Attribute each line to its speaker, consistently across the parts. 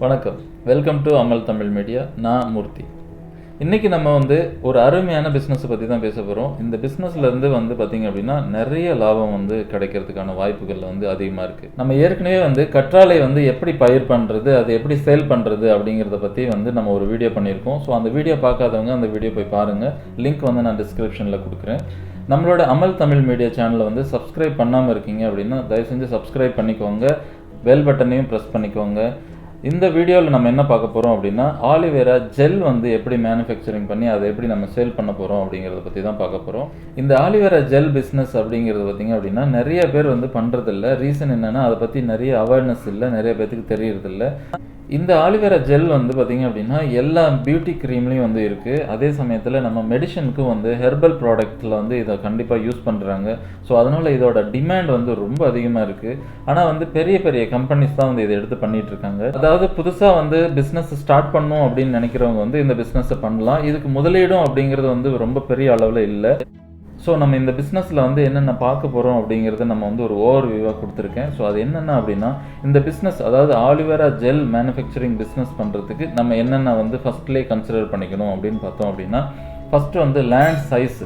Speaker 1: வணக்கம், welcome to அமல் Tamil media. நான் மூர்த்தி. இன்றைக்கி நம்ம ஒரு அருமையான பிஸ்னஸை பற்றி தான் பேச போகிறோம். இந்த பிஸ்னஸ்லேருந்து பார்த்திங்க அப்படின்னா நிறைய லாபம் கிடைக்கிறதுக்கான வாய்ப்புகள் அதிகமாக இருக்குது. நம்ம ஏற்கனவே கற்றாழை எப்படி பயிர் பண்ணுறது, அது எப்படி சேல் பண்ணுறது அப்படிங்கிறத பற்றி நம்ம ஒரு வீடியோ பண்ணியிருக்கோம். ஸோ அந்த வீடியோ பார்க்காதவங்க அந்த வீடியோ போய் பாருங்கள். லிங்க் நான் டிஸ்கிரிப்ஷனில் கொடுக்குறேன். நம்மளோட அமல் தமிழ் மீடியா சேனலை சப்ஸ்கிரைப் பண்ணாமல் இருக்கீங்க அப்படின்னா தயவு செஞ்சு சப்ஸ்கிரைப் பண்ணிக்கோங்க. பெல் பட்டனையும் ப்ரெஸ் பண்ணிக்கோங்க. இந்த வீடியோவில் நம்ம என்ன பார்க்க போகிறோம் அப்படின்னா, ஆலிவேரா ஜெல் எப்படி மேனுஃபேக்சரிங் பண்ணி அதை எப்படி நம்ம சேல் பண்ண போகிறோம் அப்படிங்கிறத பற்றி தான் பார்க்க போகிறோம். இந்த ஆலிவேரா ஜெல் பிஸ்னஸ் அப்படிங்கிறது பார்த்திங்க அப்படின்னா நிறைய பேர் பண்ணுறதில்ல. ரீசன் என்னென்னா, அதை பற்றி நிறைய அவேர்னஸ் இல்லை, நிறைய பேருக்கு தெரியறதில்ல. இந்த ஆலிவேரா ஜெல் பார்த்திங்க அப்படின்னா எல்லா பியூட்டி க்ரீம்லேயும் இருக்குது. அதே சமயத்தில் நம்ம மெடிசனுக்கும் ஹெர்பல் ப்ராடக்ட்டில் இதை கண்டிப்பாக யூஸ் பண்ணுறாங்க. ஸோ அதனால் இதோட டிமாண்ட் ரொம்ப அதிகமாக இருக்குது. ஆனால் பெரிய பெரிய கம்பெனிஸ் தான் இதை எடுத்து பண்ணிகிட்ருக்காங்க. அதாவது புதுசாக பிஸ்னஸ் ஸ்டார்ட் பண்ணணும் அப்படின்னு நினைக்கிறவங்க இந்த பிஸ்னஸை பண்ணலாம். இதுக்கு முதலீடும் அப்படிங்கிறது ரொம்ப பெரிய அளவில் இல்லை. ஸோ நம்ம இந்த பிஸ்னஸில் என்னென்ன பார்க்க போகிறோம் அப்படிங்கிறத நம்ம ஒரு ஓவர் வியூவாக கொடுத்துருக்கேன். ஸோ அது என்னென்ன அப்படின்னா, இந்த பிஸ்னஸ் அதாவது ஆலிவேரா ஜெல் மேனுஃபேக்சரிங் பிஸ்னஸ் பண்ணுறதுக்கு நம்ம என்னென்ன ஃபஸ்ட்லேயே கன்சிடர் பண்ணிக்கணும் அப்படின்னு பார்த்தோம் அப்படின்னா, ஃபஸ்ட்டு லேண்ட் சைஸ்.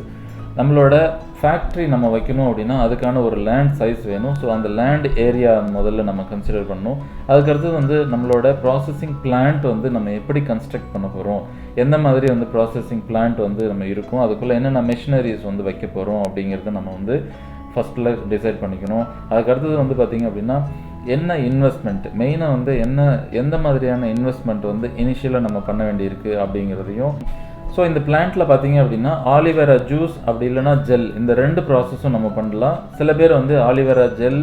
Speaker 1: நம்மளோட ஃபேக்ட்ரி நம்ம வைக்கணும் அப்படின்னா அதுக்கான ஒரு லேண்ட் சைஸ் வேணும். ஸோ அந்த லேண்ட் ஏரியா முதல்ல நம்ம கன்சிடர் பண்ணணும். அதுக்கடுத்து நம்மளோட ப்ராசஸிங் பிளான்ட் நம்ம எப்படி கன்ஸ்ட்ரக்ட் பண்ண போகிறோம், எந்த மாதிரி ப்ராசஸிங் பிளான்ட் நம்ம இருக்கும், அதுக்குள்ளே என்னென்ன மெஷினரிஸ் வைக்க போகிறோம் அப்படிங்கிறத நம்ம ஃபஸ்ட்டில் டிசைட் பண்ணிக்கணும். அதுக்கடுத்தது பார்த்திங்க அப்படின்னா என்ன இன்வெஸ்ட்மெண்ட், மெயினாக எந்த மாதிரியான இன்வெஸ்ட்மெண்ட் இனிஷியலாக நம்ம பண்ண வேண்டியிருக்கு அப்படிங்கிறதையும். ஸோ இந்த பிளான்ட்டில் பார்த்தீங்க அப்படின்னா ஆலிவேரா ஜூஸ் அப்படி இல்லைனா ஜெல், இந்த ரெண்டு ப்ராசஸும் நம்ம பண்ணலாம். சில பேர் ஆலிவேரா ஜெல்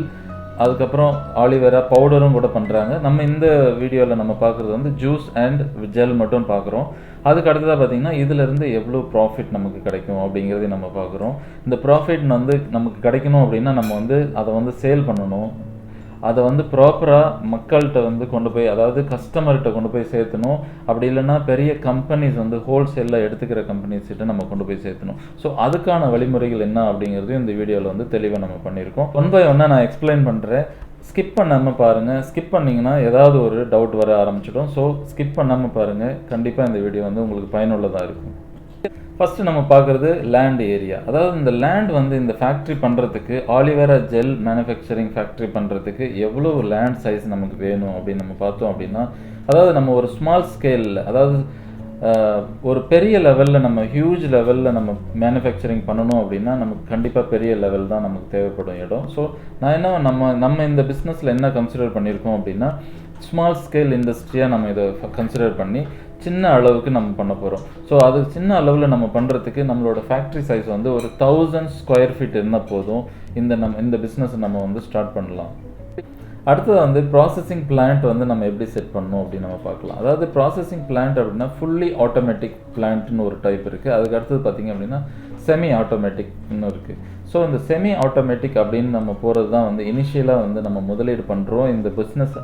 Speaker 1: அதுக்கப்புறம் ஆலிவேரா பவுடரும் கூட பண்ணுறாங்க. நம்ம இந்த வீடியோவில் நம்ம பார்க்குறது ஜூஸ் அண்ட் ஜெல் மட்டும் பார்க்குறோம். அதுக்கு அடுத்ததாக பார்த்திங்கன்னா இதிலேருந்து எவ்வளோ ப்ராஃபிட் நமக்கு கிடைக்கும் அப்படிங்கிறதையும் நம்ம பார்க்குறோம். இந்த ப்ராஃபிட் நமக்கு கிடைக்கணும் அப்படின்னா நம்ம அதை சேல் பண்ணணும். அதை ப்ராப்பராக மக்கள்கிட்ட கொண்டு போய், அதாவது கஸ்டமர்கிட்ட கொண்டு போய் சேர்த்தணும். அப்படி இல்லைன்னா பெரிய கம்பெனிஸ் ஹோல்சேலில் எடுத்துக்கிற கம்பெனிஸ்கிட்ட நம்ம கொண்டு போய் சேர்த்தணும். ஸோ அதுக்கான வழிமுறைகள் என்ன அப்படிங்கிறதையும் இந்த வீடியோவில் தெளிவாக நம்ம பண்ணியிருக்கோம். ஒன் பை ஒன்னாக நான் எக்ஸ்பிளைன் பண்ணுறேன். ஸ்கிப் பண்ணாமல் பாருங்கள். ஸ்கிப் பண்ணிங்கன்னா ஏதாவது ஒரு டவுட் வர ஆரம்பிச்சிடும். ஸோ ஸ்கிப் பண்ணாமல் பாருங்கள். கண்டிப்பாக இந்த வீடியோ உங்களுக்கு பயனுள்ளதாக இருக்கும். ஃபஸ்ட்டு நம்ம பார்க்குறது லேண்ட் ஏரியா. அதாவது இந்த லேண்ட் இந்த ஃபேக்ட்ரி பண்ணுறதுக்கு, ஆலிவேரா ஜெல் மேனுஃபேக்சரிங் ஃபேக்ட்ரி பண்ணுறதுக்கு எவ்வளோ லேண்ட் சைஸ் நமக்கு வேணும் அப்படின்னு நம்ம பார்த்தோம் அப்படின்னா, அதாவது நம்ம ஒரு ஸ்மால் ஸ்கேலில், அதாவது ஒரு பெரிய லெவலில், நம்ம ஹியூஜ் லெவலில் நம்ம மேனுஃபேக்சரிங் பண்ணணும் அப்படின்னா நமக்கு கண்டிப்பாக பெரிய லெவல் தான் நமக்கு தேவைப்படும் இடம். ஸோ நான் நம்ம இந்த பிஸ்னஸில் என்ன கன்சிடர் பண்ணியிருக்கோம் அப்படின்னா, ஸ்மால் ஸ்கேல் இண்டஸ்ட்ரியாக நம்ம இதை கன்சிடர் பண்ணி சின்ன அளவுக்கு நம்ம பண்ண போகிறோம். ஸோ அது சின்ன அளவில் நம்ம பண்ணுறதுக்கு நம்மளோட ஃபேக்ட்ரி சைஸ் ஒரு 1000 ஸ்கொயர் ஃபீட் இருந்தால் போதும். இந்த பிஸ்னஸை நம்ம ஸ்டார்ட் பண்ணலாம். அடுத்தது ப்ராசஸிங் பிளான்ட் நம்ம எப்படி செட் பண்ணணும் அப்படின்னு நம்ம பார்க்கலாம். அதாவது ப்ராசஸிங் பிளான்ட் அப்படின்னா ஃபுல்லி ஆட்டோமேட்டிக் பிளான்ட்னு ஒரு டைப் இருக்குது. அதுக்கு அடுத்தது பார்த்திங்க அப்படின்னா செமி ஆட்டோமேட்டிக்னு இருக்குது. ஸோ இந்த செமி ஆட்டோமேட்டிக் அப்படின்னு நம்ம போகிறது தான் இனிஷியலாக நம்ம முதலீடு பண்ணுறோம். இந்த பிஸ்னஸ்,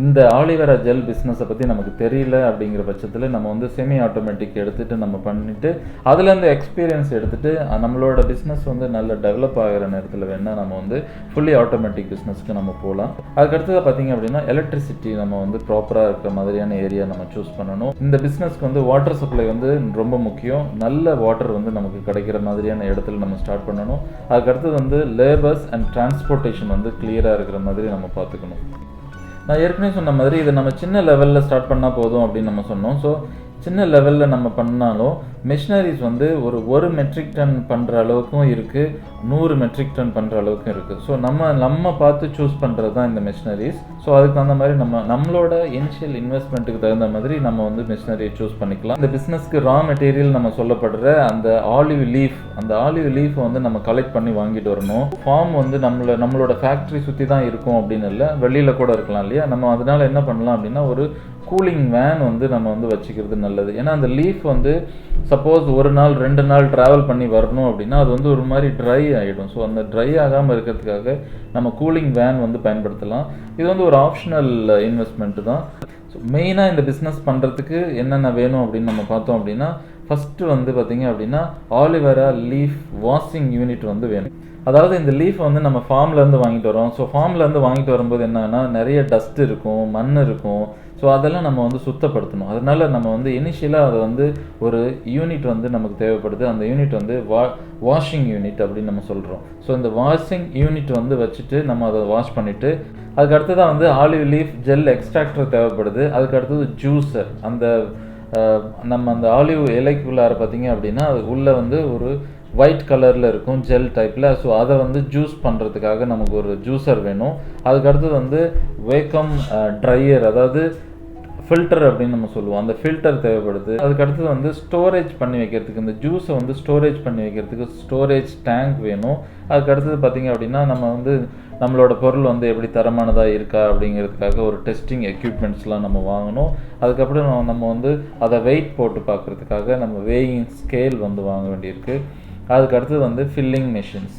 Speaker 1: இந்த ஆலிவேரா ஜெல் பிஸ்னஸை பற்றி நமக்கு தெரியல அப்படிங்கிற பட்சத்தில் நம்ம செமி ஆட்டோமேட்டிக் எடுத்துகிட்டு நம்ம பண்ணிவிட்டு அதுலேருந்து எக்ஸ்பீரியன்ஸ் எடுத்துகிட்டு நம்மளோட பிஸ்னஸ் நல்ல டெவலப் ஆகிற நேரத்தில் வேணால் நம்ம ஃபுல்லி ஆட்டோமேட்டிக் பிஸ்னஸ்க்கு நம்ம போகலாம். அதுக்கடுத்தது பார்த்திங்க அப்படின்னா எலக்ட்ரிசிட்டி நம்ம ப்ராப்பராக இருக்கிற மாதிரியான ஏரியா நம்ம சூஸ் பண்ணணும். இந்த பிஸ்னஸ்க்கு வாட்டர் சப்ளை ரொம்ப முக்கியம். நல்ல வாட்டர் நமக்கு கிடைக்கிற மாதிரியான இடத்துல நம்ம ஸ்டார்ட் பண்ணணும். அதுக்கடுத்தது லேபர்ஸ் அண்ட் டிரான்ஸ்போர்ட்டேஷன் கிளியராக இருக்கிற மாதிரி நம்ம பார்த்துக்கணும். நான் ஏற்கனவே சொன்ன மாதிரி இதை நம்ம சின்ன லெவலில் ஸ்டார்ட் பண்ணால் போதும் அப்படின்னு நம்ம சொன்னோம். ஸோ சின்ன லெவலில் நம்ம பண்ணாலும் மிஷினரிஸ் ஒரு மெட்ரிக் டன் பண்ணுற அளவுக்கும் இருக்குது, 100 மெட்ரிக் டன் பண்ணுற அளவுக்கும் இருக்குது. ஸோ நம்ம பார்த்து சூஸ் பண்ணுறது தான் இந்த மிஷினரிஸ். ஸோ அதுக்கு தகுந்த மாதிரி நம்மளோட இனிஷியல் இன்வெஸ்ட்மெண்ட்டுக்கு தகுந்த மாதிரி நம்ம மிஷினரியை சூஸ் பண்ணிக்கலாம். இந்த பிஸ்னஸ்க்கு ரா மெட்டீரியல் நம்ம சொல்லப்படுற அந்த ஆலிவ் லீஃப் நம்ம கலெக்ட் பண்ணி வாங்கிட்டு வரணும். ஃபார்ம் நம்மளோட ஃபேக்ட்ரி சுற்றி தான் இருக்கும் அப்படின்னு இல்லை, வெளியில் கூட இருக்கலாம் இல்லையா. நம்ம அதனால என்ன பண்ணலாம் அப்படின்னா ஒரு கூலிங் வேன் நம்ம வச்சுக்கிறது நல்லது. ஏன்னா அந்த லீஃப் சப்போஸ் ஒரு நாள் 2 நாள் ட்ராவல் பண்ணி வரணும் அப்படின்னா அது ஒரு மாதிரி ட்ரை ஆகிடும். ஸோ அந்த ட்ரை ஆகாமல் இருக்கிறதுக்காக நம்ம கூலிங் வேன் பயன்படுத்தலாம். இது ஒரு ஆப்ஷனல் இன்வெஸ்ட்மெண்ட்டு தான். ஸோ மெயினாக இந்த பிஸ்னஸ் பண்ணுறதுக்கு என்னென்ன வேணும் அப்படின்னு நம்ம பார்த்தோம் அப்படின்னா, ஃபஸ்ட்டு பார்த்திங்க அப்படின்னா ஆலிவேரா லீஃப் வாஷிங் யூனிட் வேணும். அதாவது இந்த லீஃப் வந்து நம்ம ஃபார்ம்லேருந்து வாங்கிட்டு வரோம். ஸோ ஃபார்ம்லேருந்து வாங்கிட்டு வரும்போது என்னன்னா நிறைய டஸ்ட் இருக்கும், மண் இருக்கும். ஸோ அதெல்லாம் நம்ம வந்து சுத்தப்படுத்தணும். அதனால நம்ம வந்து இனிஷியலாக அதை வந்து ஒரு யூனிட் வந்து நமக்கு தேவைப்படுது. அந்த யூனிட் வந்து வாஷிங் யூனிட் அப்படின்னு நம்ம சொல்கிறோம். ஸோ இந்த வாஷிங் யூனிட் வந்து வச்சுட்டு நம்ம அதை வாஷ் பண்ணிவிட்டு அதுக்கு அடுத்ததான் வந்து ஆலிவ் லீஃப் ஜெல் எக்ஸ்ட்ராக்டர் தேவைப்படுது. அதுக்கு அடுத்தது ஜூஸர். அந்த நம்ம அந்த ஆலிவ் இலைக்குள்ளார பார்த்தீங்க அப்படின்னா அது உள்ளே வந்து ஒரு ஒயிட் கலரில் இருக்கும் ஜெல் டைப்பில். ஸோ அதை வந்து ஜூஸ் பண்ணுறதுக்காக நமக்கு ஒரு ஜூஸர் வேணும். அதுக்கு அடுத்தது வந்து வேக்கம் ட்ரையர், அதாவது ஃபில்டர் அப்படின்னு நம்ம சொல்லுவோம். அந்த ஃபில்டர் தேவைப்படுது. அதுக்கு அடுத்தது வந்து ஸ்டோரேஜ் பண்ணி வைக்கிறதுக்கு, இந்த ஜூஸை வந்து ஸ்டோரேஜ் பண்ணி வைக்கிறதுக்கு ஸ்டோரேஜ் டேங்க் வேணும். அதுக்கு அடுத்தது பார்த்திங்க அப்படின்னா நம்ம வந்து நம்மளோட பொருள் வந்து எப்படி தரமானதாக இருக்கா அப்படிங்கிறதுக்காக ஒரு டெஸ்டிங் எக்யூப்மெண்ட்ஸ்லாம் நம்ம வாங்கணும். அதுக்கப்புறம் நம்ம வந்து அதை வெயிட் போட்டு பார்க்குறதுக்காக நம்ம வேயிங் ஸ்கேல் வந்து வாங்க வேண்டியிருக்கு. அதுக்கு அடுத்தது வந்து ஃபில்லிங் மெஷின்ஸ்.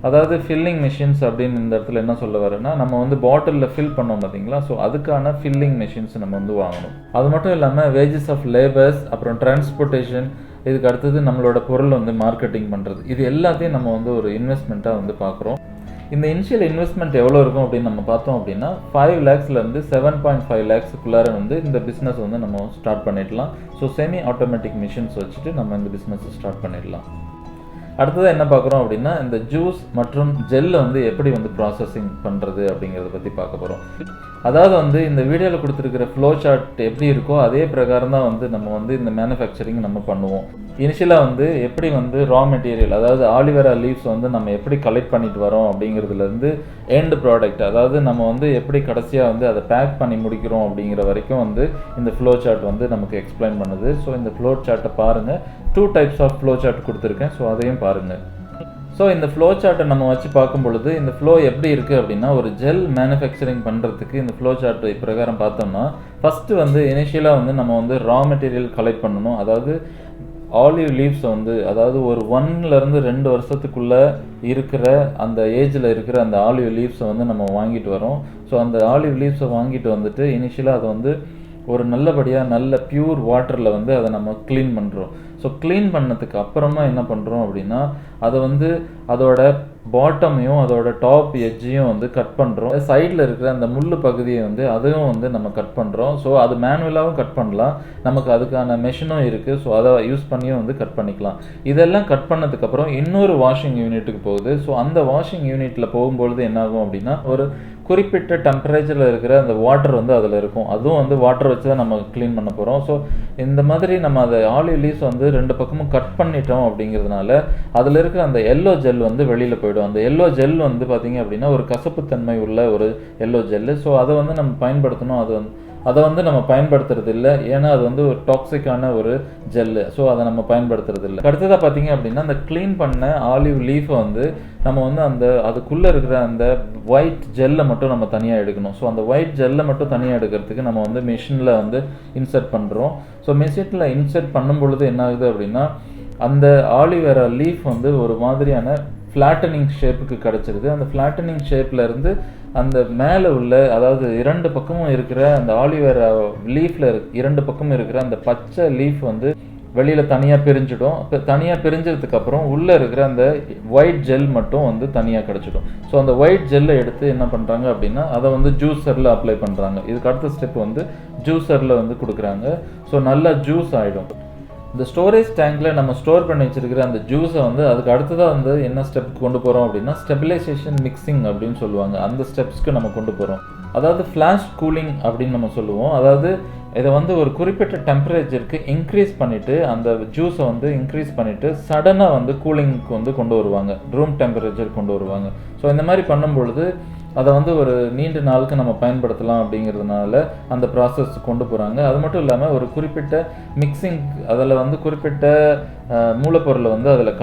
Speaker 1: அதாவது ஃபில்லிங் மிஷின்ஸ் அப்படின்னு இந்த இடத்துல என்ன சொல்ல வரேன்னா, நம்ம வந்து பாட்டிலில் ஃபில் பண்ணோம் பார்த்தீங்களா, ஸோ அதுக்கான ஃபில்லிங் மிஷின்ஸ் நம்ம வந்து வாங்கணும். அது மட்டும் இல்லாமல் வேஜஸ் ஆஃப் லேபர்ஸ், அப்புறம் டிரான்ஸ்போர்ட்டேஷன், இதுக்கு அடுத்தது நம்மளோட பொருள் வந்து மார்க்கெட்டிங் பண்ணுறது, இது எல்லாத்தையும் நம்ம வந்து ஒரு இன்வெஸ்ட்மெண்ட்டாக வந்து பார்க்குறோம். இந்த இனிஷியல் இன்வெஸ்ட்மெண்ட் எவ்வளோ இருக்கும் அப்படின்னு நம்ம பார்த்தோம் அப்படின்னா 5 lakhsலேருந்து 7.5 lakhsக்குள்ளார வந்து இந்த பிஸ்னஸ் வந்து நம்ம ஸ்டார்ட் பண்ணிடலாம். ஸோ செமி ஆட்டோமேட்டிக் மிஷின்ஸ் வச்சுட்டு நம்ம இந்த பிஸ்னஸை ஸ்டார்ட் பண்ணிடலாம். அடுத்ததாக என்ன பார்க்குறோம் அப்படின்னா, இந்த ஜூஸ் மற்றும் ஜெல்லை வந்து எப்படி வந்து ப்ராசஸிங் பண்ணுறது அப்படிங்கிறத பற்றி பார்க்க போகிறோம். அதாவது வந்து இந்த வீடியோவில் கொடுத்துருக்கிற ஃப்ளோ சார்ட் எப்படி இருக்கோ அதே பிரகாரம் தான் வந்து நம்ம வந்து இந்த மேனுஃபேக்சரிங் நம்ம பண்ணுவோம். இனிஷியலாக வந்து எப்படி வந்து ரா மெட்டீரியல், அதாவது ஆலிவேரா லீவ்ஸ் வந்து நம்ம எப்படி கலெக்ட் பண்ணிட்டு வரோம் அப்படிங்கிறதுலேருந்து எண்ட் ப்ராடக்ட், அதாவது நம்ம வந்து எப்படி கடைசியாக வந்து அதை பேக் பண்ணி முடிக்கிறோம் அப்படிங்கிற வரைக்கும் வந்து இந்த ஃப்ளோ சார்ட் வந்து நமக்கு எக்ஸ்பிளைன் பண்ணுது. ஸோ இந்த ஃப்ளோ சார்ட்டை பாருங்கள். 2 types ஆஃப் ஃப்ளோ சார்ட் கொடுத்துருக்கேன். ஸோ அதையும் பாருங்கள். ஸோ இந்த ஃப்ளோ சார்ட்டை நம்ம வச்சு பார்க்கும் பொழுது இந்த ஃப்ளோ எப்படி இருக்குது அப்படின்னா, ஒரு ஜெல் மேனுஃபேக்சரிங் பண்ணுறதுக்கு இந்த ஃப்ளோ சார்ட் பிரகாரம் பார்த்தோம்னா, ஃபஸ்ட்டு வந்து இனிஷியலாக வந்து நம்ம வந்து ரா மெட்டீரியல் கலெக்ட் பண்ணணும். அதாவது ஆலிவ் லீவ்ஸை வந்து, அதாவது ஒரு 1லேருந்து 2 வருஷத்துக்குள்ளே இருக்கிற அந்த ஏஜில் இருக்கிற அந்த ஆலிவ் லீவ்ஸை வந்து நம்ம வாங்கிட்டு வரோம். ஸோ அந்த ஆலிவ் லீவ்ஸை வாங்கிட்டு வந்துட்டு இனிஷியலாக அதை வந்து ஒரு நல்லபடியாக நல்ல பியூர் வாட்டரில் வந்து அதை நம்ம க்ளீன் பண்ணுறோம். ஸோ க்ளீன் பண்ணதுக்கு அப்புறமா என்ன பண்ணுறோம் அப்படின்னா, அதை வந்து அதோட பாட்டமையும் அதோட டாப் எட்ஜையும் வந்து கட் பண்ணுறோம். சைடில் இருக்கிற அந்த முள் பகுதியை வந்து அதையும் வந்து நம்ம கட் பண்ணுறோம். ஸோ அது மேனுவலாகவும் கட் பண்ணலாம், நமக்கு அதுக்கான மெஷினும் இருக்குது. ஸோ அதை யூஸ் பண்ணியும் வந்து கட் பண்ணிக்கலாம். இதெல்லாம் கட் பண்ணதுக்கப்புறம் இன்னொரு வாஷிங் யூனிட்டுக்கு போகுது. ஸோ அந்த வாஷிங் யூனிட்டில் போகும்பொழுது என்னாகும் அப்படின்னா, ஒரு குறிப்பிட்ட டெம்பரேச்சரில் இருக்கிற அந்த வாட்டர் வந்து அதில் இருக்கும். அதுவும் வந்து வாட்டர் வச்சு தான் நம்ம க்ளீன் பண்ண போகிறோம். ஸோ இந்த மாதிரி நம்ம அதை ஆலிவ் லீவ்ஸ் வந்து 2 பக்கமும் கட் பண்ணிட்டோம் அப்படிங்கிறதுனால அதில் இருக்கிற அந்த எல்லோ ஜெல் வந்து வெளியில் போயிடும். அந்த எல்லோ ஜெல் வந்து பார்த்திங்க அப்படின்னா ஒரு கசப்புத்தன்மை உள்ள ஒரு எல்லோ ஜெல்லு. ஸோ அதை வந்து நம்ம பயன்படுத்தணும். அதை வந்து நம்ம பயன்படுத்துறது இல்லை, ஏன்னா அது வந்து ஒரு டாக்ஸிக்கான ஒரு ஜெல்லு. ஸோ அதை நம்ம பயன்படுத்துறது இல்லை. அடுத்ததாக பார்த்தீங்க அப்படின்னா, அந்த க்ளீன் பண்ண ஆலிவ் லீஃபை வந்து நம்ம வந்து அதுக்குள்ளே இருக்கிற அந்த ஒயிட் ஜெல்லை மட்டும் நம்ம தனியாக எடுக்கணும். ஸோ அந்த ஒயிட் ஜெல்லை மட்டும் தனியாக எடுக்கிறதுக்கு நம்ம வந்து மிஷினில் வந்து இன்சர்ட் பண்ணுறோம். ஸோ மிஷினில் இன்சர்ட் பண்ணும் பொழுது என்ன ஆகுது அப்படின்னா, அந்த ஆலிவேரா லீஃப் வந்து ஒரு மாதிரியான ஃப்ளாட்டனிங் ஷேப்புக்கு கிடச்சிருது. அந்த ஃப்ளாட்டனிங் ஷேப்பில் இருந்து அந்த மேலே உள்ள, அதாவது 2 பக்கமும் இருக்கிற அந்த ஆலிவேரா லீஃபில் 2 பக்கமும் இருக்கிற அந்த பச்சை லீஃப் வந்து வெளியில் தனியாக பிரிஞ்சிடும். இப்போ தனியாக பிரிஞ்சதுக்கப்புறம் உள்ளே இருக்கிற அந்த ஒயிட் ஜெல் மட்டும் வந்து தனியாக கிடச்சிடும். ஸோ அந்த ஒயிட் ஜெல்லை எடுத்து என்ன பண்ணுறாங்க அப்படின்னா, அதை வந்து ஜூஸரில் அப்ளை பண்ணுறாங்க. இதுக்கு அடுத்த ஸ்டெப் வந்து ஜூஸரில் வந்து கொடுக்குறாங்க. ஸோ நல்லா ஜூஸ் ஆகிடும். இந்த ஸ்டோரேஜ் டேங்கில் நம்ம ஸ்டோர் பண்ணி வச்சுருக்கிற அந்த ஜூஸை வந்து அதுக்கு அடுத்ததாக வந்து என்ன ஸ்டெப்புக்கு கொண்டு போகிறோம் அப்படின்னா, ஸ்டெபிலைசேஷன் மிக்சிங் அப்படின்னு சொல்லுவாங்க. அந்த ஸ்டெப்ஸ்க்கு நம்ம கொண்டு போகிறோம். அதாவது ஃப்ளாஷ் கூலிங் அப்படின்னு நம்ம சொல்லுவோம். அதாவது இதை வந்து ஒரு குறிப்பிட்ட டெம்பரேச்சருக்கு இன்க்ரீஸ் பண்ணிவிட்டு அந்த ஜூஸை வந்து இன்க்ரீஸ் பண்ணிவிட்டு சடனாக வந்து கூலிங்க்கு வந்து கொண்டு வருவாங்க, ரூம் டெம்பரேச்சர் கொண்டு வருவாங்க. ஸோ இந்த மாதிரி பண்ணும்பொழுது அதை வந்து ஒரு நீண்ட நாளுக்கு நம்ம பயன்படுத்தலாம் அப்படிங்கிறதுனால அந்த ப்ராசஸ் கொண்டு போகிறாங்க. அது மட்டும் இல்லாமல் ஒரு குறிப்பிட்ட மிக்சிங், அதில் வந்து குறிப்பிட்ட மூலப்பொருளை வந்து அதில்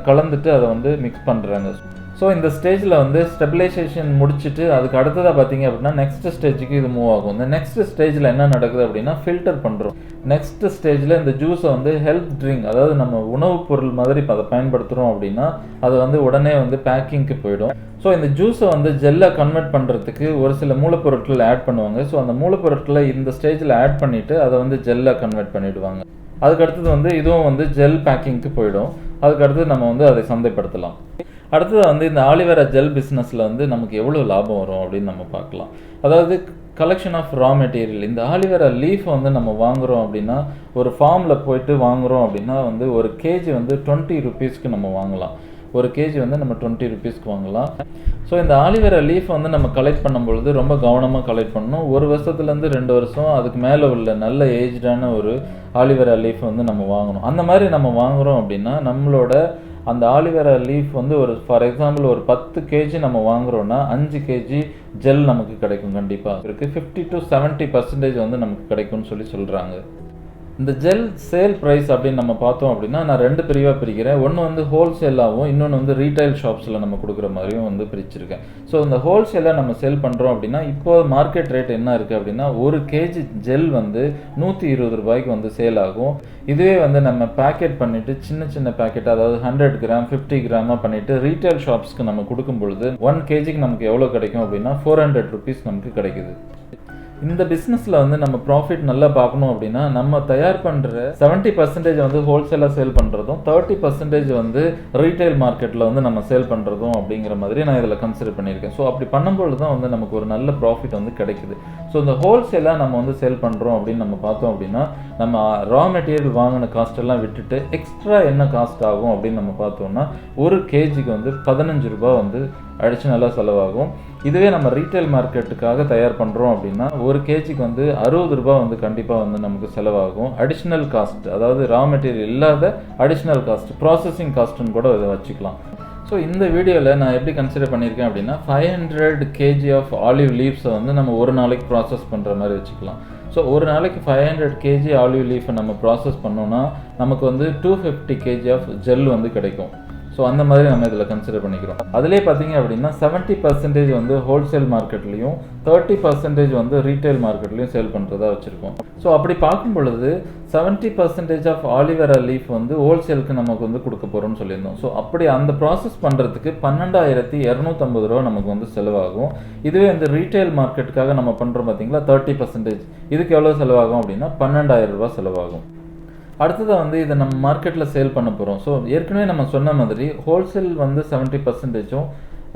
Speaker 1: கலந்துட்டு அதை வந்து மிக்ஸ் பண்ணுறாங்க. ஸோ இந்த ஸ்டேஜில் வந்து ஸ்டெபிலைசேஷன் முடிச்சுட்டு அதுக்கு அடுத்ததாக பார்த்தீங்க அப்படின்னா நெக்ஸ்ட் ஸ்டேஜுக்கு இது மூவ் ஆகும். இந்த நெக்ஸ்ட் ஸ்டேஜில் என்ன நடக்குது அப்படின்னா, ஃபில்டர் பண்ணுறோம். நெக்ஸ்ட் ஸ்டேஜில் இந்த ஜூஸை வந்து ஹெல்த் ட்ரிங்க், அதாவது நம்ம உணவுப் பொருள் மாதிரி இப்போ அதை பயன்படுத்துகிறோம் அப்படின்னா அது வந்து உடனே வந்து பேக்கிங்க்கு போயிடும். ஸோ இந்த ஜூஸை வந்து ஜெல்லை கன்வெர்ட் பண்ணுறதுக்கு ஒரு சில மூலப்பொருட்கள் ஆட் பண்ணுவாங்க. ஸோ அந்த மூலப்பொருட்களை இந்த ஸ்டேஜில் ஆட் பண்ணிவிட்டு அதை வந்து ஜெல்லை கன்வெர்ட் பண்ணிவிடுவாங்க. அதுக்கு அடுத்தது வந்து இதுவும் வந்து ஜெல் பேக்கிங்க்கு போயிடும். அதுக்கு அடுத்து நம்ம வந்து அதை சந்தைப்படுத்தலாம். அடுத்தது வந்து இந்த ஆலிவேரா ஜெல் பிஸ்னஸில் வந்து நமக்கு எவ்வளோ லாபம் வரும் அப்படின்னு நம்ம பார்க்கலாம். அதாவது கலெக்ஷன் ஆஃப் ரா மெட்டீரியல், இந்த ஆலிவேரா லீஃப் வந்து நம்ம வாங்குகிறோம் அப்படின்னா, ஒரு ஃபார்மில் போயிட்டு வாங்குகிறோம் அப்படின்னா வந்து ஒரு கேஜி வந்து 20 ருபீஸ்க்கு நம்ம வாங்கலாம். ஒரு கேஜி வந்து நம்ம 20 ருபீஸ்க்கு வாங்கலாம். ஸோ இந்த ஆலிவேரா லீஃப் வந்து நம்ம கலெக்ட் பண்ணும்பொழுது ரொம்ப கவனமாக கலெக்ட் பண்ணணும். 1 வருஷத்துலேருந்து 2 வருஷம் அதுக்கு மேலே உள்ள நல்ல ஏஜ்டான ஒரு ஆலிவேரா லீஃப் வந்து நம்ம வாங்கணும். அந்த மாதிரி நம்ம வாங்குகிறோம் அப்படின்னா நம்மளோட அந்த ஆலிவேரா லீஃப் வந்து ஒரு ஃபார் எக்ஸாம்பிள் ஒரு 10 கேஜி நம்ம வாங்குகிறோன்னா 5 கேஜி ஜெல் நமக்கு கிடைக்கும். கண்டிப்பாக இருக்குது. 50 to 70% வந்து நமக்கு கிடைக்கும்னு சொல்கிறாங்க. இந்த ஜெல் சேல் ப்ரைஸ் அப்படின்னு நம்ம பார்த்தோம் அப்படின்னா நான் 2 பிரிவாக பிரிக்கிறேன். ஒன்று வந்து ஹோல்சேலாகவும், இன்னொன்று வந்து ரீட்டைல் ஷாப்ஸில் நம்ம கொடுக்குற மாதிரியும் வந்து பிரிச்சிருக்கேன். ஸோ இந்த ஹோல்சேலாக நம்ம சேல் பண்ணுறோம் அப்படின்னா இப்போ மார்க்கெட் ரேட் என்ன இருக்குது அப்படின்னா, ஒரு கேஜி ஜெல் வந்து 120 ரூபாய்க்கு வந்து சேல் ஆகும். இதுவே வந்து நம்ம பேக்கெட் பண்ணிவிட்டு சின்ன சின்ன பேக்கெட், அதாவது 100 கிராம் 50 கிராமாக பண்ணிவிட்டு ரீட்டைல் ஷாப்ஸ்க்கு நம்ம கொடுக்கும் பொழுது 1 கேஜிக்கு நமக்கு எவ்வளோ கிடைக்கும் அப்படின்னா 400 ருபீஸ் நமக்கு கிடைக்குது. இந்த பிஸ்னஸில் வந்து நம்ம ப்ராஃபிட் நல்லா பார்க்கணும் அப்படின்னா நம்ம தயார் பண்ணுற 70% வந்து ஹோல்சேலாக சேல் பண்ணுறதும் 30% வந்து ரீட்டைல் மார்க்கெட்டில் வந்து நம்ம சேல் பண்ணுறதும் அப்படிங்கிற மாதிரி நான் இதில் கன்சிடர் பண்ணியிருக்கேன். ஸோ அப்படி பண்ணும்பொழுது தான் வந்து நமக்கு ஒரு நல்ல ப்ராஃபிட் வந்து கிடைக்குது. ஸோ இந்த ஹோல்சேலாக நம்ம வந்து சேல் பண்ணுறோம் அப்படின்னு நம்ம பார்த்தோம் அப்படின்னா நம்ம ரா மெட்டீரியல் வாங்கின காஸ்ட்டெல்லாம் விட்டுட்டு எக்ஸ்ட்ரா என்ன காஸ்ட் ஆகும் அப்படின்னு நம்ம பார்த்தோம்னா ஒரு கேஜிக்கு வந்து 15 ரூபா வந்து அடிஷ்னலாக செலவாகும். இதுவே நம்ம ரீட்டைல் மார்க்கெட்டுக்காக தயார் பண்ணுறோம் அப்படின்னா ஒரு கேஜிக்கு வந்து 60 ரூபா வந்து கண்டிப்பாக வந்து நமக்கு செலவாகும். அடிஷ்னல் காஸ்ட், அதாவது ரா மெட்டீரியல் இல்லாத அடிஷ்னல் காஸ்ட், ப்ராசஸிங் காஸ்ட்டுன்னு கூட இதை வச்சுக்கலாம். ஸோ இந்த வீடியோவில் நான் எப்படி கன்சிடர் பண்ணியிருக்கேன் அப்படின்னா 500 கேஜி ஆஃப் ஆலிவ் லீவ்ஸை வந்து நம்ம ஒரு நாளைக்கு ப்ராசஸ் பண்ணுற மாதிரி வச்சுக்கலாம். ஸோ ஒரு நாளைக்கு 500 கேஜி ஆலிவ் லீஃபை நம்ம ப்ராசஸ் பண்ணோன்னா நமக்கு வந்து 250 கேஜி ஆஃப் ஜெல் வந்து கிடைக்கும். ஸோ அந்த மாதிரி நம்ம இதில் கன்சிடர் பண்ணிக்கிறோம். அதிலே பார்த்தீங்க அப்படின்னா 70% வந்து ஹோல்சேல் மார்க்கெட்லேயும் 30% வந்து ரீட்டைல் மார்க்கெட்லேயும் சேல் பண்ணுறதா வச்சுருக்கோம். ஸோ அப்படி பார்க்கும் பொழுது 70% ஆஃப் ஆலிவேரா லீஃப் வந்து ஹோல்சேலுக்கு நமக்கு வந்து கொடுக்க போகிறோம்னு சொல்லியிருந்தோம். ஸோ அப்படி அந்த ப்ராசஸ் பண்ணுறதுக்கு 12,250 ரூபா நமக்கு வந்து செலவாகும். இதுவே வந்து ரீட்டைல் மார்க்கெட்டுக்காக நம்ம பண்ணுறோம் பார்த்தீங்களா 30%, இதுக்கு எவ்வளோ செலவாகும் அப்படின்னா 12,000 ரூபா செலவாகும். அடுத்ததாக வந்து இதை நம்ம மார்க்கெட்டில் சேல் பண்ண போகிறோம். ஸோ ஏற்கனவே நம்ம சொன்ன மாதிரி ஹோல்சேல் வந்து 70%,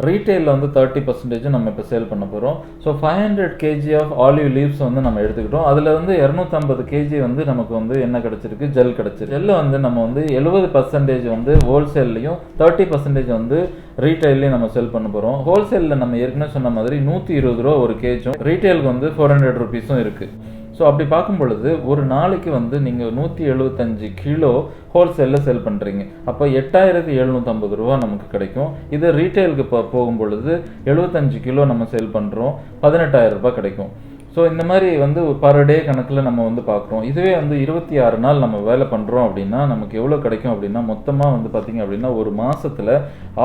Speaker 1: ரீட்டைலில் வந்து 30% நம்ம இப்போ சேல் பண்ண போகிறோம். So 500 KG of olive leaves வந்து நம்ம எடுத்துக்கிட்டோம். அதில் வந்து 250 கேஜி வந்து நமக்கு வந்து என்ன கிடச்சிருக்கு, ஜெல் கிடச்சிருக்கு. ஜெல்லை வந்து நம்ம வந்து 70% வந்து ஹோல்சேல்லையும் 30% வந்து ரீட்டைல்லையும் நம்ம சேல் பண்ண போகிறோம். ஹோல்சேலில் நம்ம ஏற்கனவே சொன்ன மாதிரி 120 ரூபா ஒரு கேஜும், ரீட்டைலுக்கு வந்து 400 ருபீஸும் இருக்குது. ஸோ அப்படி பார்க்கும் பொழுது ஒரு நாளைக்கு வந்து நீங்கள் 175 கிலோ ஹோல்சேலில் சேல் பண்ணுறீங்க. அப்போ 8,750 ரூபா நமக்கு கிடைக்கும். இது ரீட்டைலுக்கு போகும் பொழுது 75 கிலோ நம்ம சேல் பண்ணுறோம், 18,000 ரூபாய் கிடைக்கும். ஸோ இந்த மாதிரி வந்து பர் டே கணக்கில் நம்ம வந்து பார்க்குறோம். இதுவே வந்து 26 நாள் நம்ம வேலை பண்ணுறோம் அப்படின்னா நமக்கு எவ்வளோ கிடைக்கும் அப்படின்னா மொத்தமாக வந்து பார்த்திங்க அப்படின்னா ஒரு மாதத்தில்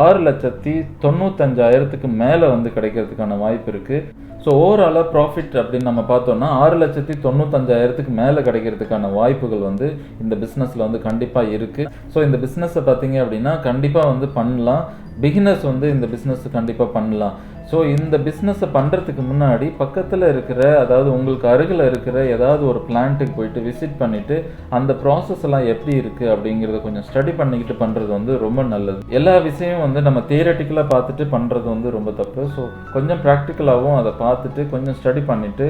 Speaker 1: 6,95,000க்கு மேலே வந்து கிடைக்கிறதுக்கான வாய்ப்பு இருக்குது. ஸோ ஓவராலாக ப்ராஃபிட் அப்படின்னு நம்ம பார்த்தோம்னா 6,95,000க்கு மேலே கிடைக்கிறதுக்கான வாய்ப்புகள் வந்து இந்த பிஸ்னஸில் வந்து கண்டிப்பாக இருக்குது. ஸோ இந்த பிஸ்னஸை பார்த்தீங்க அப்படின்னா கண்டிப்பாக வந்து பண்ணலாம். பிகினர்ஸ் வந்து இந்த பிஸ்னஸ் கண்டிப்பாக பண்ணலாம். ஸோ இந்த பிஸ்னஸை பண்ணுறதுக்கு முன்னாடி பக்கத்தில் இருக்கிற, அதாவது உங்களுக்கு அருகில் இருக்கிற ஏதாவது ஒரு பிளான்ட்டுக்கு போயிட்டு விசிட் பண்ணிவிட்டு அந்த ப்ராசஸ் எல்லாம் எப்படி இருக்குது அப்படிங்கிறத கொஞ்சம் ஸ்டடி பண்ணிக்கிட்டு பண்ணுறது வந்து ரொம்ப நல்லது. எல்லா விஷயமும் வந்து நம்ம தியரட்டிக்கலாக பார்த்துட்டு பண்ணுறது வந்து ரொம்ப தப்பு. ஸோ கொஞ்சம் ப்ராக்டிக்கலாகவும் அதை பார்த்துட்டு கொஞ்சம் ஸ்டடி பண்ணிவிட்டு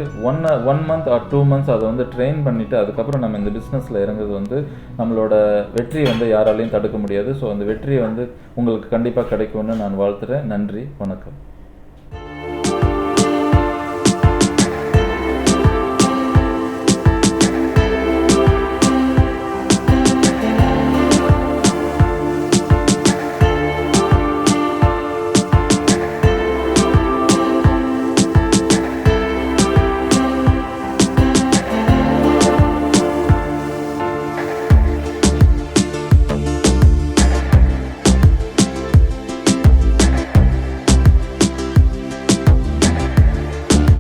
Speaker 1: ஒன் மந்த் ஆர் 2 மந்த்ஸ் அதை வந்து ட்ரெயின் பண்ணிவிட்டு அதுக்கப்புறம் நம்ம இந்த பிஸ்னஸில் இறங்குறது வந்து நம்மளோட வெற்றியை வந்து யாராலையும் தடுக்க முடியாது. ஸோ அந்த வெற்றியை வந்து உங்களுக்கு கண்டிப்பாக கிடைக்கும்னு நான் வாழ்த்துறேன். நன்றி, வணக்கம்.